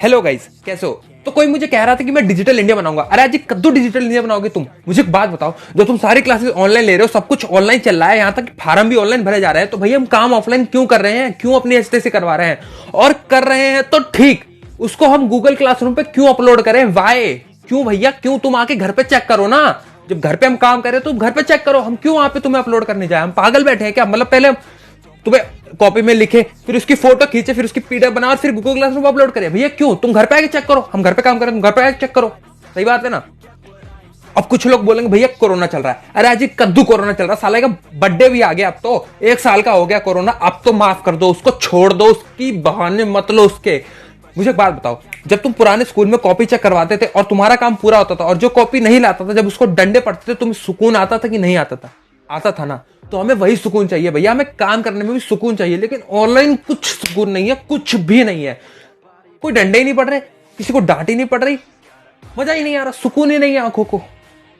Hello guys, कैसे हो? तो कोई मुझे कह रहा था कि मैं डिजिटल इंडिया बनाऊंगा। अरे आज कद्दू डिजिटल इंडिया बनाओगे तुम? मुझे एक बात बताओ, जो तुम सारी क्लासेस ऑनलाइन ले रहे हो, सब कुछ ऑनलाइन चल रहा है, यहाँ तक फार्म भी ऑनलाइन भरे जा रहे हैं, तो भैया हम काम ऑफलाइन क्यों कर रहे हैं? क्यों अपनी हस्ते से करवा रहे हैं? और कर रहे हैं तो ठीक, उसको हम गूगल क्लासरूम पे क्यों अपलोड करें? वाई? क्यों भैया? क्यों? तुम आके घर पे चेक करो ना। जब घर पे हम काम करें तो घर पे चेक करो, हम क्यों वहां पे तुम्हें अपलोड करने जाए? हम पागल बैठे हैं क्या? मतलब पहले तुम्हें कॉपी में लिखे, फिर उसकी फोटो खींचे, फिर उसकी पीडीएफ बना और फिर गूगल क्लासरूम अपलोड करें? भैया क्यों? तुम घर पे आके चेक करो, हम घर पे काम करें, तुम घर पे आके चेक करो। सही बात है ना? अब कुछ लोग बोलेंगे भैया कोरोना चल रहा है। अरे आज कद्दू कोरोना चल रहा है, साले का बर्थडे भी आ गया, अब तो 1 साल का हो गया कोरोना, अब तो माफ कर दो उसको, छोड़ दो, उसकी बहाने मत लो उसके। मुझे एक बात बताओ, जब तुम पुराने स्कूल में कॉपी चेक करवाते थे और तुम्हारा काम पूरा होता था, और जो कॉपी नहीं लाता था, जब उसको डंडे पड़ते थे, तुम्हें सुकून आता था कि नहीं आता था? आता था ना? तो हमें वही सुकून चाहिए भैया, हमें काम करने में भी सुकून चाहिए, लेकिन ऑनलाइन कुछ सुकून नहीं है, कुछ भी नहीं है। कोई डंडे ही नहीं पड़ रहे, किसी को डांट ही नहीं पड़ रही, मजा ही नहीं आ रहा, सुकून ही नहीं है आंखों को।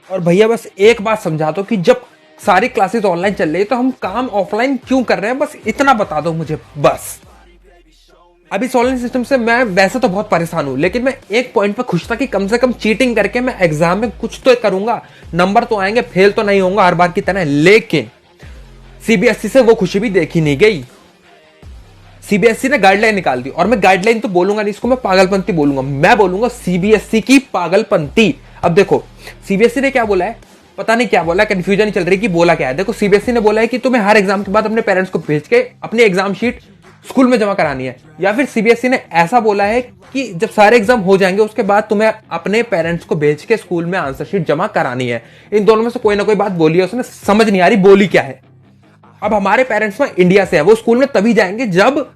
और भैया बस एक बात समझा दो कि जब सारी क्लासेस ऑनलाइन चल रही है तो हम काम ऑफलाइन क्यों कर रहे हैं, बस इतना बता दो मुझे बस। अभी इस ऑनलाइन सिस्टम से मैं वैसे तो बहुत परेशान हूं, लेकिन मैं एक पॉइंट पे खुश था कि कम से कम चीटिंग करके मैं एग्जाम में कुछ तो करूंगा, नंबर तो आएंगे, फेल तो नहीं होऊंगा हर बार की तरह। लेकिन सीबीएसई से वो खुशी भी देखी नहीं गई। सीबीएसई ने गाइडलाइन निकाल दी, और मैं गाइडलाइन तो बोलूंगा नहीं, इसको मैं पागलपंती बोलूंगा, मैं बोलूंगा सीबीएसई की पागलपंती। अब देखो सीबीएसई ने क्या बोला है, पता नहीं क्या बोला, कंफ्यूजन ही चल रही कि बोला क्या है। देखो सीबीएसई ने बोला है कि तुम्हें हर एग्जाम के बाद अपने पेरेंट्स को भेज के अपनी एग्जाम शीट स्कूल में जमा करानी है, या फिर सीबीएसई ने ऐसा बोला है कि जब सारे एग्जाम हो जाएंगे उसके बाद तुम्हें अपने पेरेंट्स को भेज के स्कूल में आंसर शीट जमा करानी है। इन दोनों में से कोई ना कोई बात बोली है उसने, समझ नहीं आ रही बोली क्या है। अब हमारे पेरेंट्स में इंडिया से है, वो स्कूल में तभी जाएंगे जब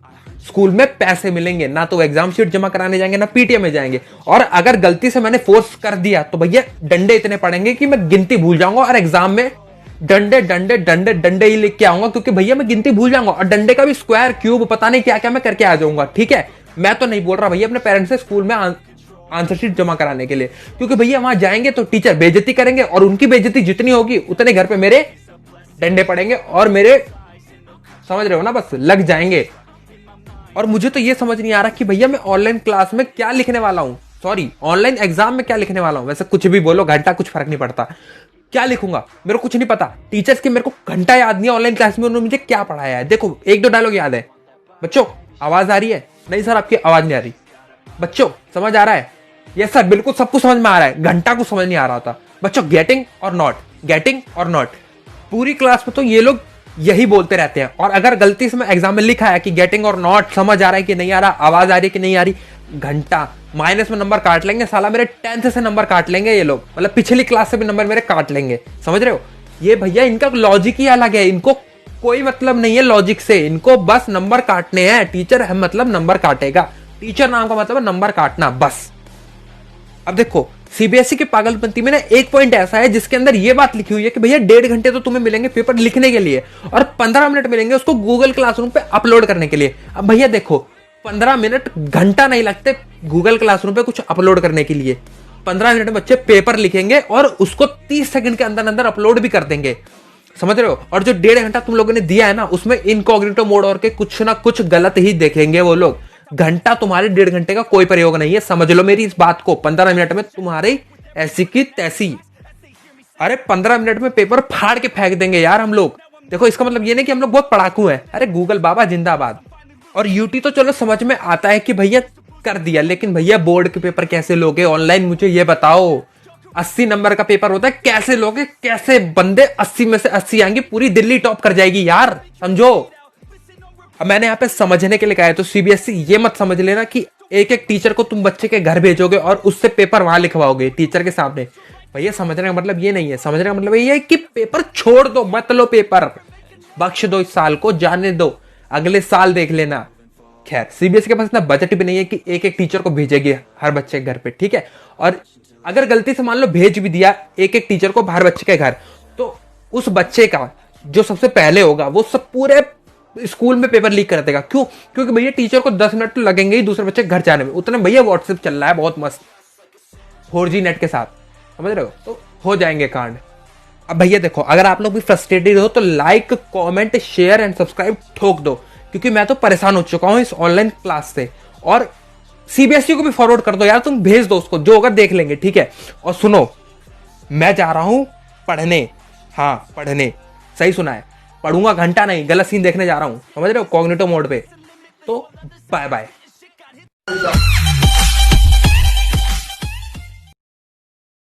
स्कूल में पैसे मिलेंगे, ना तो एग्जाम शीट जमा कराने जाएंगे ना पीटीएम में जाएंगे। और अगर गलती से मैंने फोर्स कर दिया तो भैया डंडे इतने पड़ेंगे कि मैं गिनती भूल जाऊंगा, और एग्जाम में डंडे डंडे डंडे डंडे ही लेके आऊंगा, क्योंकि भैया मैं गिनती भूल जाऊंगा, और डंडे का भी स्क्वायर क्यूब पता नहीं क्या क्या मैं करके आ जाऊंगा। ठीक है, मैं तो नहीं बोल रहा भैया अपने पेरेंट्स से स्कूल में आंसर शीट जमा कराने के लिए, क्योंकि भैया वहां जाएंगे तो टीचर बेइज्जती करेंगे, और उनकी बेइज्जती जितनी होगी उतने घर पे मेरे डंडे पड़ेंगे, और मेरे, समझ रहे हो ना, बस लग जाएंगे। और मुझे तो ये समझ नहीं आ रहा कि भैया मैं ऑनलाइन क्लास में क्या लिखने वाला हूं, सॉरी ऑनलाइन एग्जाम में क्या लिखने वाला हूं। वैसे कुछ भी बोलो, घंटा कुछ फर्क नहीं पड़ता, क्या लिखूंगा मेरे को कुछ नहीं पता। टीचर्स के मेरे को घंटा याद नहीं है ऑनलाइन क्लास में उन्होंने मुझे क्या पढ़ाया है। देखो एक दो डायलॉग याद है, बच्चों आवाज आ रही है? नहीं सर आपकी आवाज नहीं आ रही। बच्चों समझ आ रहा है? यस सर बिल्कुल सब कुछ समझ में आ रहा है। घंटा कुछ समझ नहीं आ रहा था। बच्चों गेटिंग और नॉट, गेटिंग और नॉट, पूरी क्लास में तो ये लोग यही बोलते रहते हैं। और अगर गलती से मैं एग्जाम में लिखा है कि गेटिंग और नॉट, समझ आ रहा है कि नहीं आ रहा, आवाज आ रही है कि नहीं आ रही, घंटा माइनस में नंबर काट लेंगे साला, मेरे 10th से नंबर काट लेंगे ये लोग, मतलब पिछली क्लास से भी नंबर मेरे काट लेंगे। समझ रहे हो? ये भैया इनका लॉजिक ही अलग है, इनको कोई मतलब नहीं है लॉजिक से, इनको बस नंबर काटने हैं। टीचर है मतलब नंबर काटेगा, टीचर नाम का मतलब है नंबर काटना, बस। अब देखो सीबीएसई के पागलपंती में ना एक पॉइंट ऐसा है जिसके अंदर ये बात लिखी हुई है कि भैया 1.5 घंटे तो तुम्हें मिलेंगे पेपर लिखने के लिए, और 15 मिनट मिलेंगे उसको गूगल क्लासरूम पे अपलोड करने के लिए। अब भैया देखो 15 मिनट, घंटा नहीं लगते गूगल क्लासरूम पे कुछ अपलोड करने के लिए। 15 मिनट में बच्चे पेपर लिखेंगे और उसको 30 सेकंड के अंदर अंदर अपलोड भी कर देंगे। समझ रहे हो? और जो 1.5 घंटा तुम लोगों ने दिया है ना, उसमें इनकॉग्निटो मोड और के कुछ ना कुछ गलत ही देखेंगे वो लोग। घंटा तुम्हारे 1.5 घंटे का कोई प्रयोग नहीं है, समझ लो मेरी इस बात को। 15 मिनट में तुम्हारी ऐसी की तैसी, अरे 15 मिनट में पेपर फाड़ के फेंक देंगे यार हम लोग। देखो इसका मतलब ये नहीं कि हम लोग बहुत पढ़ाकू हैं, अरे गूगल बाबा जिंदाबाद। और यूटी तो चलो समझ में आता है कि भैया कर दिया, लेकिन भैया बोर्ड के पेपर कैसे लोगे ऑनलाइन, मुझे ये बताओ। 80 नंबर का पेपर होता है, कैसे लोगे? कैसे बंदे 80 में से 80 आएंगे, पूरी दिल्ली टॉप कर जाएगी यार, समझो। अब मैंने यहाँ पे समझने के लिए कहा है, तो सीबीएसई ये मत समझ लेना कि एक एक टीचर को तुम बच्चे के घर भेजोगे और उससे पेपर वहां लिखवाओगे टीचर के सामने। भैया समझने का मतलब ये नहीं है, समझने का मतलब ये है कि पेपर छोड़ दो, मत लो पेपर, बख्श दो, इस साल को जाने दो, अगले साल देख लेना। खैर सीबीएसई के पास इतना बजट भी नहीं है कि एक एक टीचर को भेजेगी हर बच्चे के घर पे, ठीक है। और अगर गलती से मान लो भेज भी दिया एक एक टीचर को हर बच्चे के घर, तो उस बच्चे का जो सबसे पहले होगा वो सब पूरे स्कूल में पेपर लीक कर देगा। क्यों? क्योंकि भैया टीचर को 10 मिनट तो लगेंगे ही दूसरे बच्चे घर जाने में, उतने भैया व्हाट्सएप चल रहा है बहुत मस्त 4G नेट के साथ, समझ रहे हो? तो हो जाएंगे कांड। अब भैया देखो अगर आप लोग भी फ्रस्ट्रेटेड हो तो like comment share and subscribe ठोक दो, क्योंकि मैं तो परेशान हो चुका हूं इस ऑनलाइन क्लास से। और सीबीएसई को भी फॉरवर्ड कर दो यार, तुम भेज दो उसको, जो होगा देख लेंगे, ठीक है। और सुनो, मैं जा रहा हूं पढ़ने, हाँ पढ़ने, सही सुना है, पढ़ूंगा घंटा नहीं, गलत सीन देखने जा रहा हूं, समझ रहे हो, कॉग्निटो मोड पे। तो बाय बाय।